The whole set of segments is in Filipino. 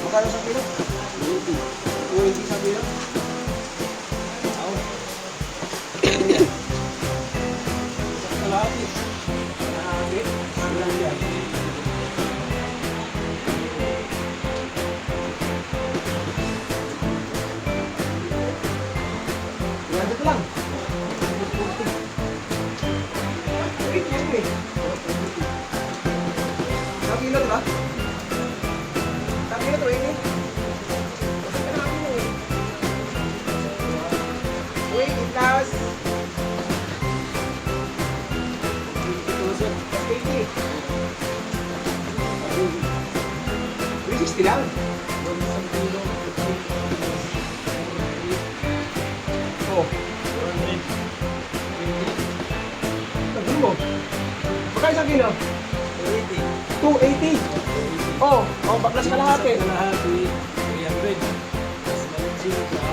Magkano sa kilo? 280 sa kilo? Ako. Kalahati. Kalahati. Ilang yan? Ito lang. Wait, yan eh. Ang kilo diba? Ang kilo to, ini. Kasi ka namin mo eh. Wait, itas. 360 lang. Oh. Sabihin mo. Magkano isang kilo? 280. Oh, baklas kalahati. Kalahati, 300. Mas malusin ka.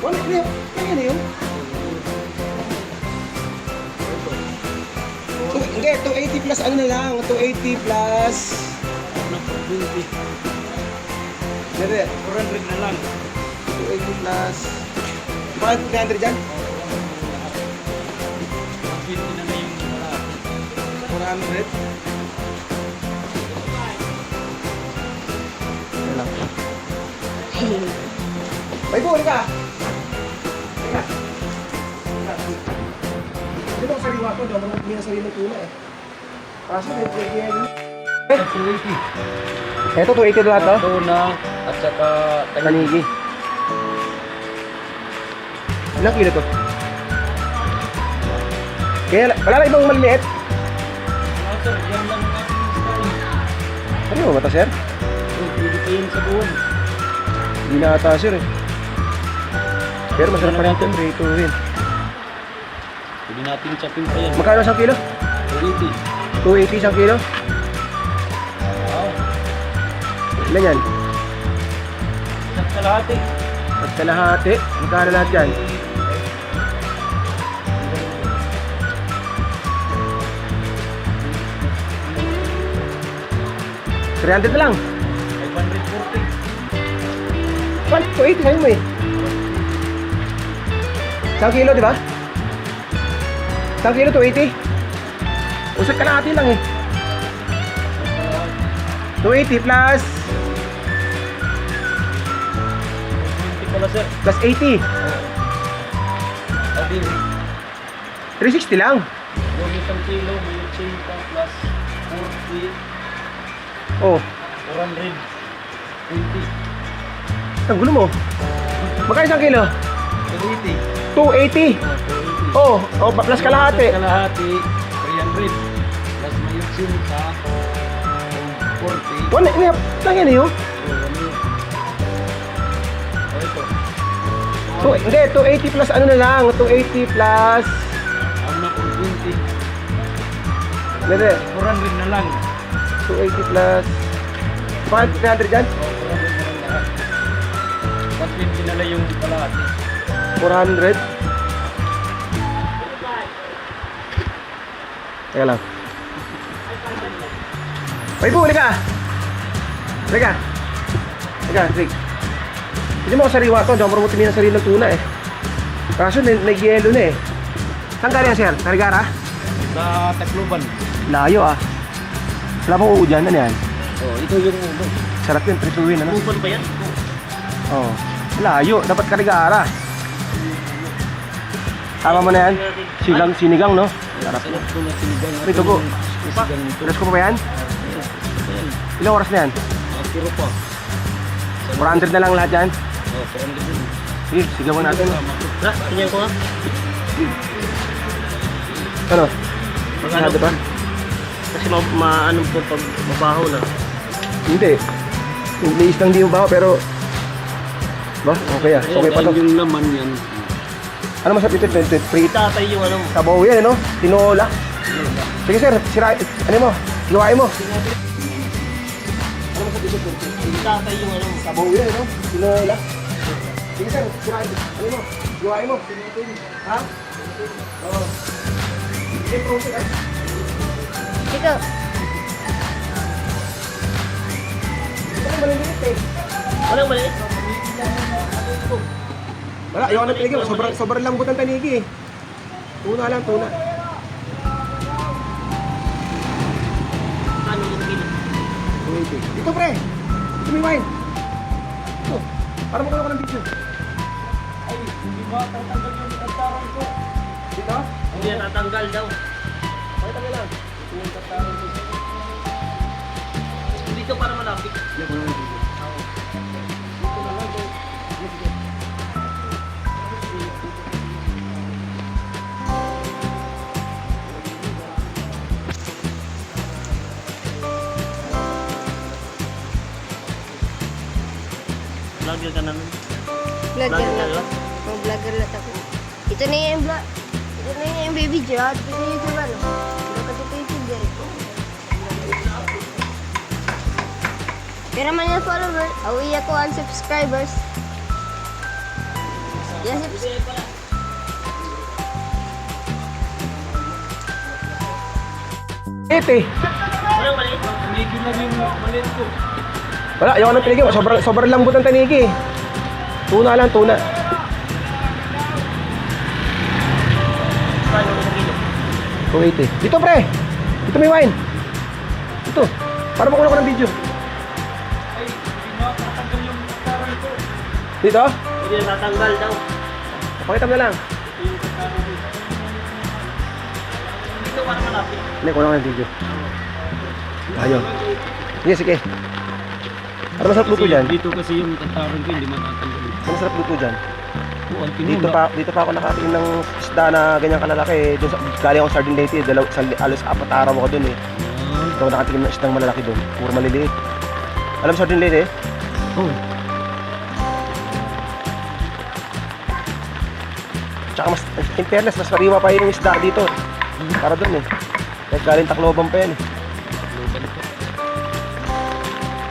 Wala, kaya na yun. Hindi, 280 plus ano na lang. 280 plus... Ano po, 20. Hindi, 400 na lang. 280 plus... Bakit 300 dyan? 20 na na yung malaki. 400. Yan lang. May buhay ka! Teka. Hindi ba sariwa ko? Daw naman hindi na sarili ng tuna eh. Kaso may pwede yan. 280. Ito 280 lahat no? Tuna at saka Tanigi. Ilang kilo to? Kaya wala na ibang maliliit. Sir, yan lang ang ating style. Ano mo ba ito, sir? Pwede pa yun sa buwan. Hindi na ata, sir eh. Pero masarap pa rin ito, prituhin. Pwede natin chopin pa yan. Magkano isang kilo? 280. 280 isang kilo? Wow. Ilan yan? At kalahati. At kalahati. Magkano lahat yan? $300 na lang. 540. 280 sa'yo mo eh. Isang kilo, di ba? Isang kilo, 280. Usap ka natin lang eh. 280 plus 20 pala sir. plus 80. Sabi, 360 lang. yung isang kilo, may 80 plus 40, Oh, 420. ang gulo mo. Magkano isang kilo? 280. 280. Oh, plus kalahati. Kalahati, 300. Plus may 80, 40. Wala, lang yan eh oh. Ito. Hindi, 280 plus ano na lang. 280 plus... Ano po, 20. Hindi, 400 na lang. 280 plus... Bakit 300 dyan? 400 na lang lahat. 120 na lang yung kalahati. 400. Teka lang. May huli ka! Teka. Teka, Rick. Hindi mo ako sariwa to. Hindi ako marunong tumingin ng sarili ng tuna eh. Kaso nag-yelo na eh. Saan galing yan, sir? Narigara? Sa Tacloban. Layo ah. Wala pong uu dyan. Ano yan? Oh, ito yung ulo. Sarap yun. Prituin ano? Upan ba yan? Oo. Oh. Layo. Dapat karigara. Tama mo na yan? Sinigang no? Sarap yun. Ito na sinigang. Ito po. Sinigang nito. Tulas ko pa ba yan? Ayan. Ilang oras na yan? Piro pa. 400 na lang lahat yan. Oh, 400 din. Sige, sigawan natin. Ha? Tingnan ko ha? Ano? Magano Ano ba? Kasi maano po pag mabaho na. Hindi. Liis lang di mo ba? Pero... Ba? Okay ah. Okay pa to. Yung laman yan. Ano masarap ito? Frito. Tatay yung ano. Sabaw yan, ano? Tinola. Sige sir, ano mo? Gawain mo. Ano masarap ito? Tatay yung ano. Sabaw yan, ano? Tinola. Sige sir, ano mo? Gawain mo. Ha? Oo. Sige, proceed ah. Ikaw. maliliit eh. Walang maliit. Wala, ayaw na tinigil. Sobrang lambot ang tanigi eh. Tuna lang, tuna. Ano yung kilo? 280. Dito pre! Dito may wine. Ito. Para makuha ko ng video. Ay, di ba tatanggal yung kataran ko? Dito? Hindi na tatanggal daw. Pakita mo lang. Yung kataran ko. Dito para malapit. Yan, kuha ko ng video. Dito na lang ko. Vlogger ka naman. Vlogger Vlogger na ka to. Oh, vlogger na ako. Ito na yung vlog. Ito na yung baby Jod. Ito na yung ano. Ito kasi ito yung Jericho. Pero man yung follower. Awi ako 1 subscribers. Yes, subscribe. Eh. Walang maliit. Tumigil na yung maliit ko. Wala, ayaw na tinigil. Sobrang lambot ang tanigi eh. Tuna lang, tuna. Ano yung kilo? 280. Dito pre! Dito may wine. Dito. Para makuha ko ng video. Ay, di ba tatanggal yung kataran ko? Dito? Hindi na tatanggal daw. Pakita mo na lang. Yung kataran ko. Dito para malapit. Hindi, kuha ko ng video. Ayun. Sige, sige. Ano masarap luto dyan? Dito kasi yung kataran ko, hindi matatanggal. Ano masarap luto dyan? Oh, ang Dito pa ako nakakain ng isda na ganyan kalalaki eh. Doon galing ako Sardine Leyte, alos 4 araw ako doon eh. Pero ako nakatikim ng isdang malalaki doon, puro maliliit. Alam Sardine Leyte? Oh. Tsaka mas, in fairness, mas mariwa pa yung isda dito. Para doon eh. Kahit galing Tacloban pa yan eh.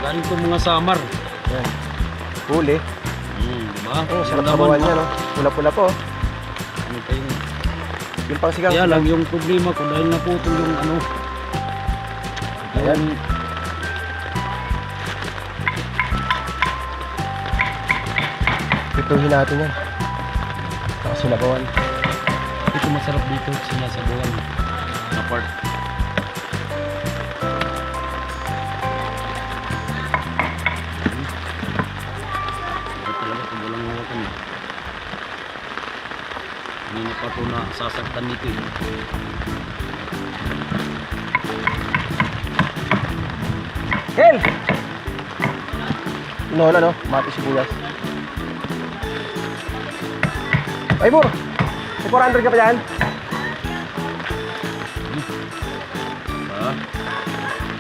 Galing ko mga samar. Yan. Huli. Diba? Oh, sarap sabawan niya no. Pula-pula po. Ano pa yung... Yung pang sigang. Kaya lang yung problema ko dahil naputol yung ano. Ayan. Pituhin natin yan. Saka sulabawan. Ito masarap dito, sinasabawan na part. Ito talaga kung walang ngawakan. Hindi na pa ito na sasaktan nito eh. Hel! No, no, mati sibuyas. Ay, Bur! May 400 ka pa dyan? Ah,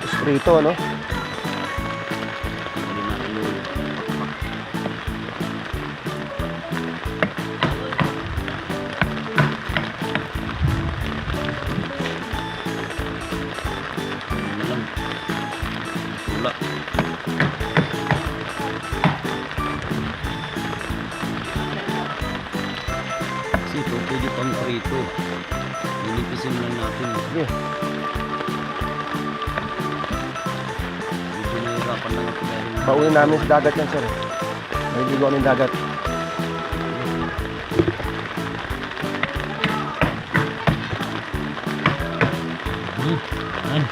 Sprito, no? hindi natin yung ano lang. Wala. Kasi ito pwede pang prito. Nilipisin lang natin. Sige. Medyo nahirapan lang ako dahil Baunin namin sa dagat yan, sir. May ligo kami sa dagat. Ayan.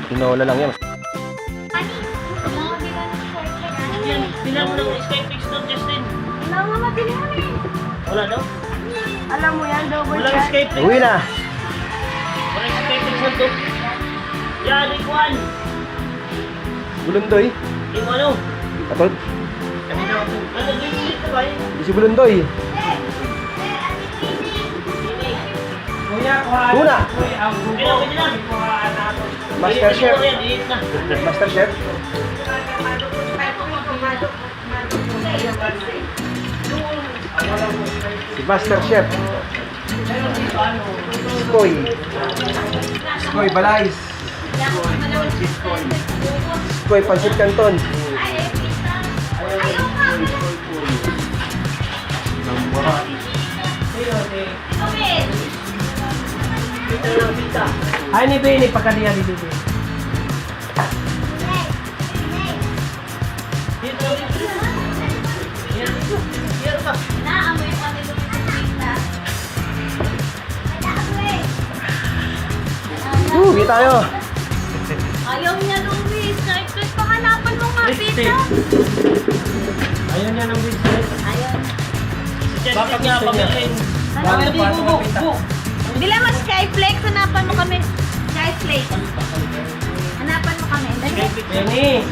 Tinola lang yan. Yan, bilang mo ng Skype fix doon, Justin. Wala nga mabili namin. Wala daw. Alam mo yan, double Walang shot. Skype fix. Uwi na! Walang Skype fix na to. Yan, ikuan. Bulundoy. Yung ano? Atod. Ano, gilit na ba yun? Di si Bulundoy. Tuna! Okay na. Master Chef. Dilit na. Master Chef. Si Master Chef. Skoy. Skoy Balais. Skoy Pansit Canton. Ay, ni Benny, pagkadiya dito. Uwi tayo. Ayaw niya, Luis. Kahit panganapan mo nga, Lipstick. Pita. Ayaw niya ng business. Ayaw. Bakit niya pamilin? Bakit pa tumapita? Hindi lang mas Skyflex. Hanapan mo kami. Skyflex. Hanapan mo kami. Dali. Benny,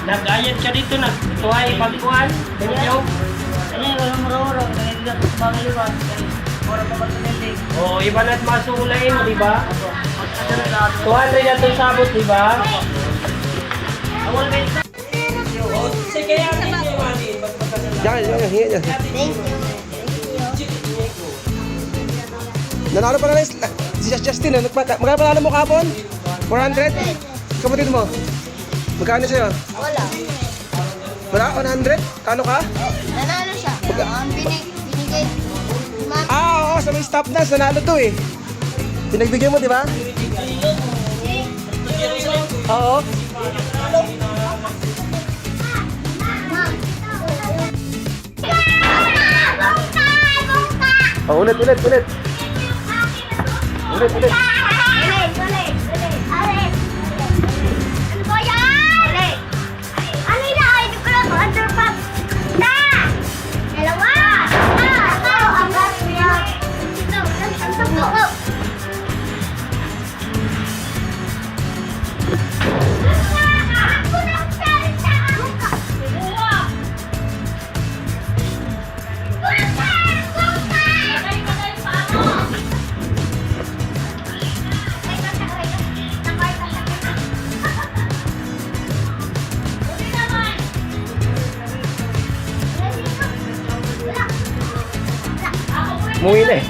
nag-ayat ka dito, nagtuhay pagkuhan. Benyo. Oh, iba na't masulay mo, di ba? 200 na itong sabot, di ba? Oh, sige, yan. Yan, hinga niya. Thank you. Nanalo pa na si Justin. Magkano panalo mo kapon? 400? Kapatid mo? Magkano sa'yo? Wala. Wala? 100? Kano ka? Nanalo siya. Binigay. Ma'am. Oo, sa may stop dance. Nanalo to eh. Pinagbigyan mo, di ba? Oo. Oh, ulit. Ulit. Umuwi na eh.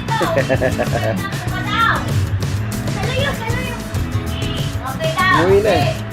Umuwi na eh.